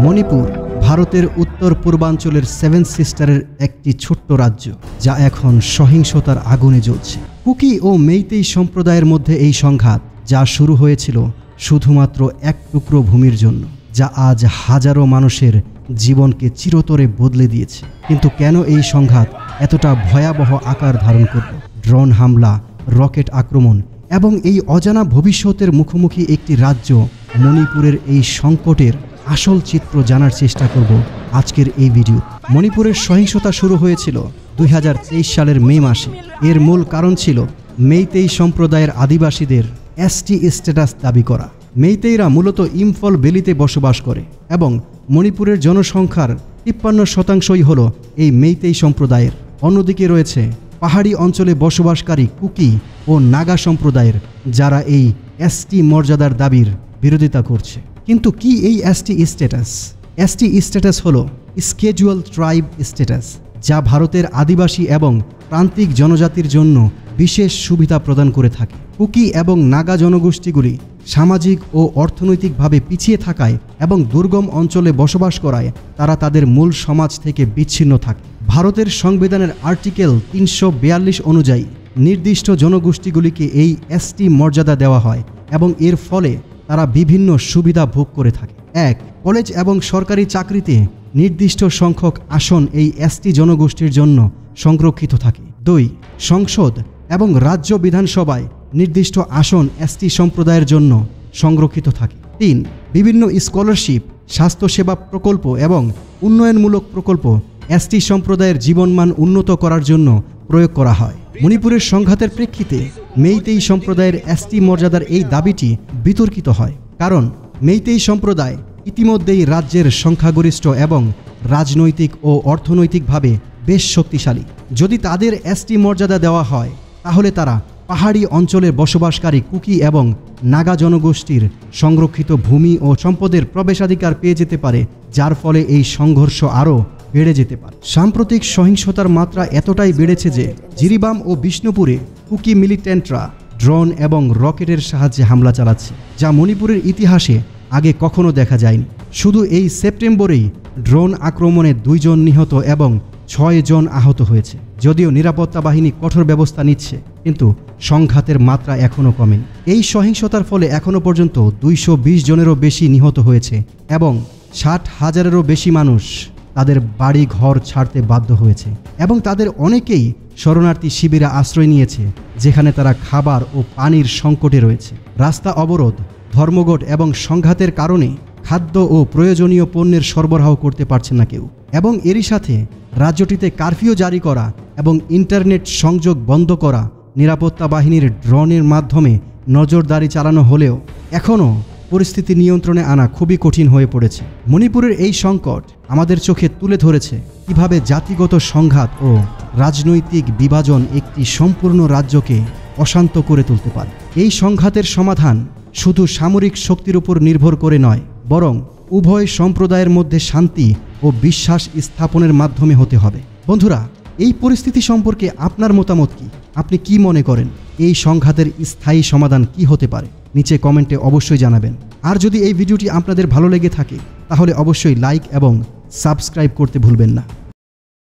মণিপুর ভারতের উত্তর পূর্বাঞ্চলের সেভেন সিস্টারের একটি ছোট্ট রাজ্য, যা এখন সহিংসতার আগুনে জ্বলছে। কুকি ও মেইতেই সম্প্রদায়ের মধ্যে এই সংঘাত, যা শুরু হয়েছিল শুধুমাত্র এক টুকরো ভূমির জন্য, যা আজ হাজারো মানুষের জীবনকে চিরতরে বদলে দিয়েছে। কিন্তু কেন এই সংঘাত এতটা ভয়াবহ আকার ধারণ করল? ড্রোন হামলা, রকেট আক্রমণ এবং এই অজানা ভবিষ্যতের মুখোমুখি একটি রাজ্য মণিপুরের এই সংকটের আসল চিত্র জানার চেষ্টা করব আজকের এই ভিডিও। মণিপুরের সহিংসতা শুরু হয়েছিল 2023 সালের মে মাসে। এর মূল কারণ ছিল মেইতেই সম্প্রদায়ের আদিবাসীদের এসটি স্ট্যাটাস দাবি করা। মেইতেইরা মূলত ইম্ফল ভ্যালিতে বসবাস করে এবং মণিপুরের জনসংখ্যার 53% হল এই মেইতেই সম্প্রদায়ের। অন্যদিকে রয়েছে পাহাড়ি অঞ্চলে বসবাসকারী কুকি ও নাগা সম্প্রদায়ের, যারা এই এসটি মর্যাদার দাবির বিরোধিতা করছে। কিন্তু কি এই এসটি স্ট্যাটাস? এসটি স্ট্যাটাস হলো স্কেজুয়াল ট্রাইব স্ট্যাটাস, যা ভারতের আদিবাসী এবং প্রান্তিক জনজাতির জন্য বিশেষ সুবিধা প্রদান করে থাকে। কুকি এবং নাগা জনগোষ্ঠীগুলি সামাজিক ও অর্থনৈতিকভাবে পিছিয়ে থাকায় এবং দুর্গম অঞ্চলে বসবাস করায় তারা তাদের মূল সমাজ থেকে বিচ্ছিন্ন থাকে। ভারতের সংবিধানের আর্টিকেল 342 অনুযায়ী নির্দিষ্ট জনগোষ্ঠীগুলিকে এই এসটি মর্যাদা দেওয়া হয় এবং এর ফলে তারা বিভিন্ন সুবিধা ভোগ করে থাকে। 1. কলেজ এবং সরকারি চাকরিতে নির্দিষ্ট সংখ্যক আসন এই এসটি জনগোষ্ঠীর জন্য সংরক্ষিত থাকে। 2. সংসদ এবং রাজ্য বিধানসভায় নির্দিষ্ট আসন এসটি সম্প্রদায়ের জন্য সংরক্ষিত থাকে। 3. বিভিন্ন স্কলারশিপ, স্বাস্থ্যসেবা প্রকল্প এবং উন্নয়নমূলক প্রকল্প এসটি সম্প্রদায়ের জীবনমান উন্নত করার জন্য প্রয়োগ করা হয়। মণিপুরের সংঘাতের প্রেক্ষিতে মেইতেই সম্প্রদায়ের এসটি মর্যাদার এই দাবিটি বিতর্কিত হয়, কারণ মেইতেই সম্প্রদায় ইতিমধ্যেই রাজ্যের সংখ্যাগরিষ্ঠ এবং রাজনৈতিক ও অর্থনৈতিকভাবে বেশ শক্তিশালী। যদি তাদের এসটি মর্যাদা দেওয়া হয়, তাহলে তারা পাহাড়ি অঞ্চলে বসবাসকারী কুকি এবং নাগা জনগোষ্ঠীর সংরক্ষিত ভূমি ও সম্পদের প্রবেশাধিকার পেয়ে যেতে পারে, যার ফলে এই সংঘর্ষ আরও বেড়ে যেতে পারে। সাম্প্রতিক সহিংসতার মাত্রা এতটাই বেড়েছে যে জিরিবাম ও বিষ্ণুপুরে কুকি মিলিটেন্টরা ড্রোন এবং রকেটের সাহায্যে হামলা চালাচ্ছে, যা মণিপুরের ইতিহাসে আগে কখনো দেখা যায়নি। শুধু এই সেপ্টেম্বরেই ড্রোন আক্রমণে 2 জন নিহত এবং 6 জন আহত হয়েছে। যদিও নিরাপত্তা বাহিনী কঠোর ব্যবস্থা নিচ্ছে, কিন্তু সংঘাতের মাত্রা এখনও কমেনি। এই সহিংসতার ফলে এখনও পর্যন্ত 220 জনেরও বেশি নিহত হয়েছে এবং 60,000-এরও বেশি মানুষ তাদের বাড়ি ঘর ছাড়তে বাধ্য হয়েছে এবং তাদের অনেকেই শরণার্থী শিবিরে আশ্রয় নিয়েছে, যেখানে তারা খাবার ও পানির সংকটে রয়েছে। রাস্তা অবরোধ, ধর্মঘট এবং সংঘাতের কারণে খাদ্য ও প্রয়োজনীয় পণ্যের সরবরাহ করতে পারছে না কেউ, এবং এরই সাথে রাজ্যটিতে কারফিউ জারি করা এবং ইন্টারনেট সংযোগ বন্ধ করা নিরাপত্তা বাহিনীর ড্রোনের মাধ্যমে নজরদারি চালানো হলেও এখনও পরিস্থিতি নিয়ন্ত্রণে আনা খুবই কঠিন হয়ে পড়েছে। মণিপুরের এই সংকট আমাদের চোখে তুলে ধরেছে কিভাবে জাতিগত সংঘাত ও রাজনৈতিক বিভাজন একটি সম্পূর্ণ রাজ্যকে অশান্ত করে তুলতে পারে। এই সংঘাতের সমাধান শুধু সামরিক শক্তির উপর নির্ভর করে নয়, বরং উভয় সম্প্রদায়ের মধ্যে শান্তি ও বিশ্বাস স্থাপনের মাধ্যমে হতে হবে। বন্ধুরা, এই পরিস্থিতি সম্পর্কে আপনার মতামত কি? আপনি কি মনে করেন এই সংঘাতের স্থায়ী সমাধান কি হতে পারে? নিচে কমেন্টে অবশ্যই জানাবেন। আর যদি এই ভিডিওটি আপনাদের ভালো লেগে থাকে, তাহলে অবশ্যই লাইক এবং সাবস্ক্রাইব করতে ভুলবেন না।